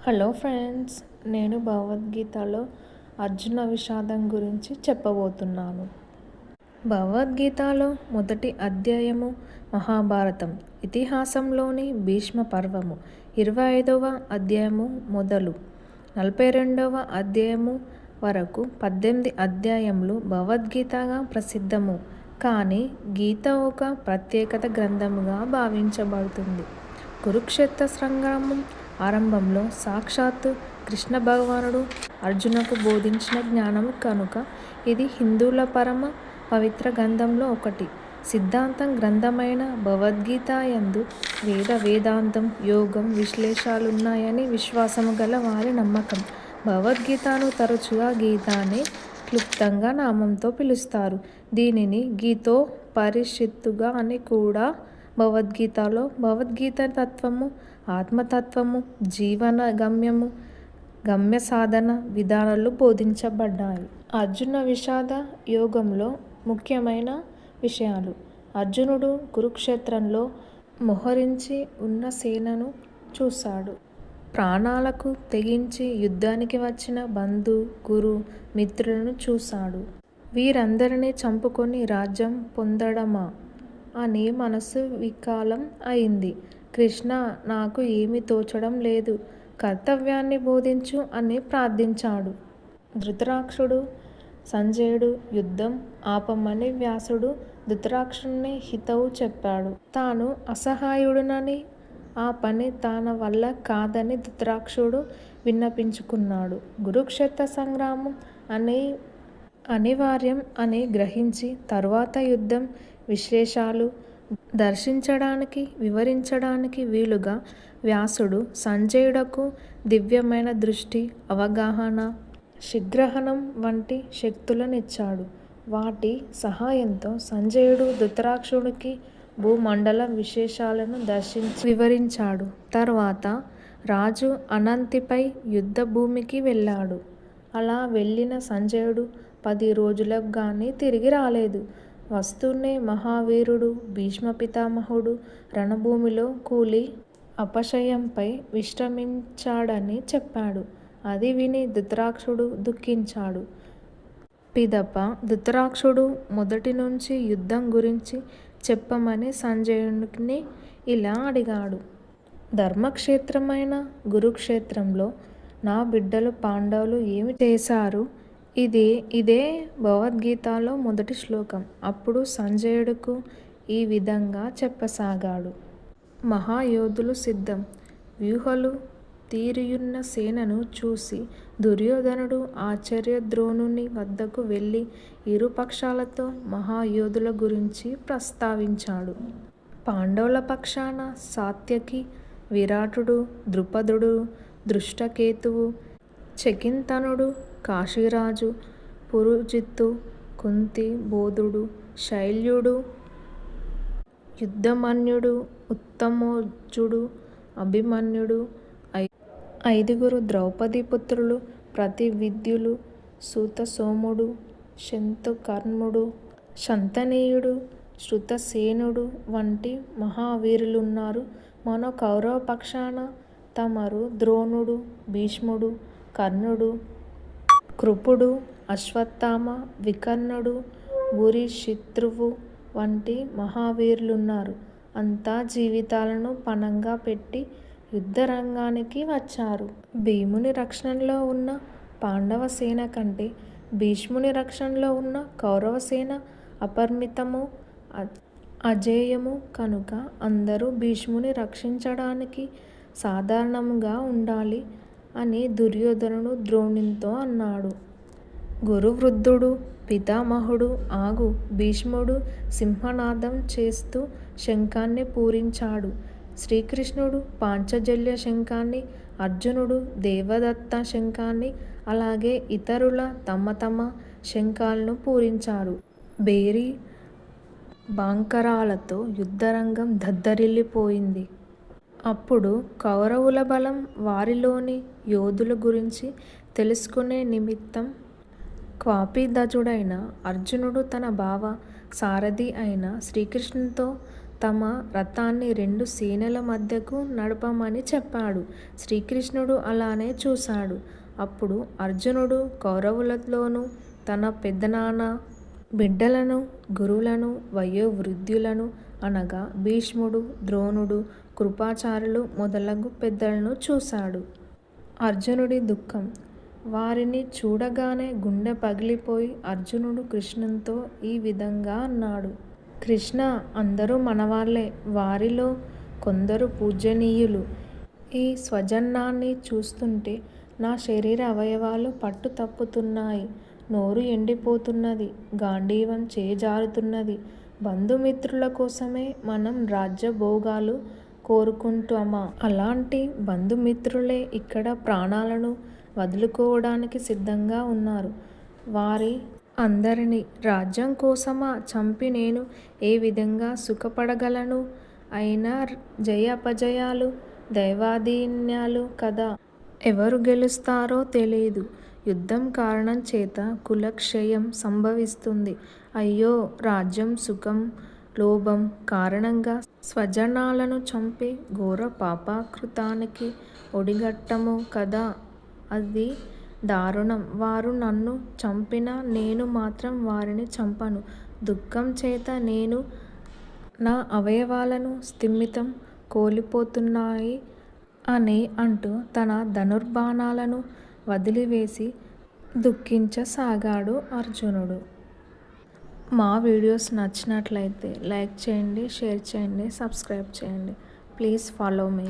Hello friends, నేను భగవద్గీతలో అర్జున విషాదం గురించి చెప్పబోతున్నాను. భగవద్గీతలో మొదటి అధ్యాయము మహాభారతం ఇతిహాసంలోని భీష్మ పర్వము 25వ అధ్యాయము మొదలు 42వ అధ్యాయము వరకు 18 అధ్యాయములు భగవద్గీతగా ప్రసిద్ధము. కానీ గీత ఒక ప్రత్యేకత గ్రంథముగా భావించబడుతుంది. కురుక్షేత్ర సంగ్రామం ఆరంభంలో సాక్షాత్తు కృష్ణ భగవానుడు అర్జునకు బోధించిన జ్ఞానం కనుక ఇది హిందువుల పరమ పవిత్ర గ్రంథంలో ఒకటి. సిద్ధాంతం గ్రంథమైన భగవద్గీత యందు వేదాంతం, యోగం, విశ్లేషాలున్నాయని విశ్వాసము గల వారి నమ్మకం. భగవద్గీతను తరచుగా గీత అనే క్లుప్తంగా నామంతో పిలుస్తారు. దీనిని గీతోపనిషత్తుగా అని కూడా. భగవద్గీతలో భగవద్గీత తత్వము, ఆత్మతత్వము, జీవన గమ్యము, గమ్య సాధన విధానాలు బోధించబడ్డాయి. అర్జున విషాద యోగంలో ముఖ్యమైన విషయాలు. అర్జునుడు కురుక్షేత్రంలో మోహరించి ఉన్న సేనను చూశాడు. ప్రాణాలకు తెగించి యుద్ధానికి వచ్చిన బంధు, గురు, మిత్రులను చూశాడు. వీరందరినీ చంపుకొని రాజ్యం పొందడమా అని మనసు వికలం అయింది. కృష్ణ, నాకు ఏమీ తోచడం లేదు, కర్తవ్యాన్ని బోధించు అని ప్రార్థించాడు. ధృతరాష్ట్రుడు, సంజయుడు యుద్ధం ఆపమని వ్యాసుడు ధృతరాష్ట్రుని హితవు చెప్పాడు. తాను అసహాయుడునని, ఆ పని తన వల్ల కాదని ధృతరాష్ట్రుడు విన్నపించుకున్నాడు. కురుక్షేత్ర సంగ్రామం అనివార్యం అని గ్రహించి తరువాత యుద్ధం విశేషాలు దర్శించడానికి, వివరించడానికి వీలుగా వ్యాసుడు సంజయుడకు దివ్యమైన దృష్టి, అవగాహన, శిగ్రహణం వంటి శక్తులనిచ్చాడు. వాటి సహాయంతో సంజయుడు ధృతరాష్ట్రుడికి భూమండల విశేషాలను దర్శించి వివరించాడు. తర్వాత రాజు అనంతిపై యుద్ధ భూమికి వెళ్ళాడు. అలా వెళ్ళిన సంజయుడు 10 రోజులకు గాని తిరిగి రాలేదు. వస్తూనే మహావీరుడు భీష్మ పితామహుడు రణభూమిలో కూలి అపశయంపై విశ్రమించాడని చెప్పాడు. అది విని ధృతరాష్ట్రుడు దుఃఖించాడు. పిదప ధృతరాష్ట్రుడు మొదటి నుంచి యుద్ధం గురించి చెప్పమని సంజయుడిని ఇలా అడిగాడు. ధర్మక్షేత్రమైన కురుక్షేత్రంలో నా బిడ్డలు పాండవులు ఏమి చేశారు? ఇదే భగవద్గీతలో మొదటి శ్లోకం. అప్పుడు సంజయుడుకు ఈ విధంగా చెప్పసాగాడు. మహాయోధులు సిద్ధం, వ్యూహాలు తీరియున్న సేనను చూసి దుర్యోధనుడు ఆచార్యద్రోణుని వద్దకు వెళ్ళి ఇరు పక్షాలతో మహాయోధుల గురించి ప్రస్తావించాడు. పాండవుల పక్షాన సాత్యకి, విరాటుడు, ద్రుపదుడు, దృష్టకేతువు, చకింతనుడు, కాశీరాజు, పురుజిత్తు, కుంతి, బోధుడు, శైల్యుడు, యుద్ధమన్యుడు, ఉత్తమోజుడు, అభిమన్యుడు, 5 ద్రౌపది పుత్రులు, ప్రతివిద్యులు, సూతసోముడు, శంతకర్ముడు, శంతనీయుడు, శృతసేనుడు వంటి మహావీరులున్నారు. మన కౌరవ పక్షాన తమరు ద్రోణుడు, భీష్ముడు, కర్ణుడు, కృపుడు, అశ్వత్థామ, వికర్ణుడు, భూరిశ్రతువు వంటి మహావీరులున్నారు. అంతా జీవితాలను పణంగా పెట్టి యుద్ధరంగానికి వచ్చారు. భీముని రక్షణలో ఉన్న పాండవ సేన కంటే భీష్ముని రక్షణలో ఉన్న కౌరవ సేన అపరిమితము, అజేయము కనుక అందరూ భీష్ముని రక్షించడానికి సాధారణంగా ఉండాలి అని దుర్యోధనుడు ద్రోణునితో అన్నాడు. గురువృద్ధుడు, పితామహుడు ఆగు భీష్ముడు సింహనాదం చేస్తూ శంఖాన్ని పూరించాడు. శ్రీకృష్ణుడు పాంచజన్య శంఖాన్ని, అర్జునుడు దేవదత్త శంఖాన్ని, అలాగే ఇతరుల తమ శంఖాలను పూరించారు. భేరీ బాంకరాలతో యుద్ధరంగం దద్దరిల్లిపోయింది. అప్పుడు కౌరవుల బలం, వారిలోని యోధుల గురించి తెలుసుకునే నిమిత్తం క్వాపీధజుడైన అర్జునుడు తన భావ సారథి అయిన శ్రీకృష్ణునితో తమ రథాన్ని 2 సేనల మధ్యకు నడపమని చెప్పాడు. శ్రీకృష్ణుడు అలానే చూశాడు. అప్పుడు అర్జునుడు కౌరవులలోనూ తన పెద్దనాన్న బిడ్డలను, గురువులను, వయోవృద్ధులను అనగా భీష్ముడు, ద్రోణుడు, కృపాచార్యులు మొదలగు పెద్దలను చూశాడు. అర్జునుడి దుఃఖం. వారిని చూడగానే గుండె పగిలిపోయి అర్జునుడు కృష్ణునితో ఈ విధంగా అన్నాడు. కృష్ణ, అందరూ మనవాళ్లే. వారిలో కొందరు పూజనీయులు. ఈ స్వజనాన్ని చూస్తుంటే నా శరీర అవయవాలు పట్టు తప్పుతున్నాయి. నోరు ఎండిపోతున్నది. గాండీవం చేజారుతున్నది. బంధుమిత్రుల కోసమే మనం రాజ్యభోగాలు కోరుకుంటామా? అలాంటి బంధుమిత్రులే ఇక్కడ ప్రాణాలను వదులుకోవడానికి సిద్ధంగా ఉన్నారు. వారి అందరినీ రాజ్యం కోసమా చంపి నేను ఏ విధంగా సుఖపడగలను? అయినా జయాపజయాలు దైవాధీన్యాలు కదా. ఎవరు గెలుస్తారో తెలియదు. యుద్ధం కారణం చేత కులక్షయం సంభవిస్తుంది. అయ్యో, రాజ్యం, సుఖం, లోభం కారణంగా స్వజనాలను చంపి ఘోర పాపకృతానికి ఒడిగట్టము కదా. అది దారుణం. వారు నన్ను చంపినా నేను మాత్రం వారిని చంపను. దుఃఖం చేత నేను నా అవయవాలను స్థిమితం కోల్పోతున్నాయి అని అంటూ తన ధనుర్బాణాలను వదిలివేసి దుఃఖించసాగాడు అర్జునుడు. మా వీడియోస్ నచ్చినట్లయితే లైక్ చేయండి, షేర్ చేయండి, సబ్స్క్రైబ్ చేయండి. Please follow me.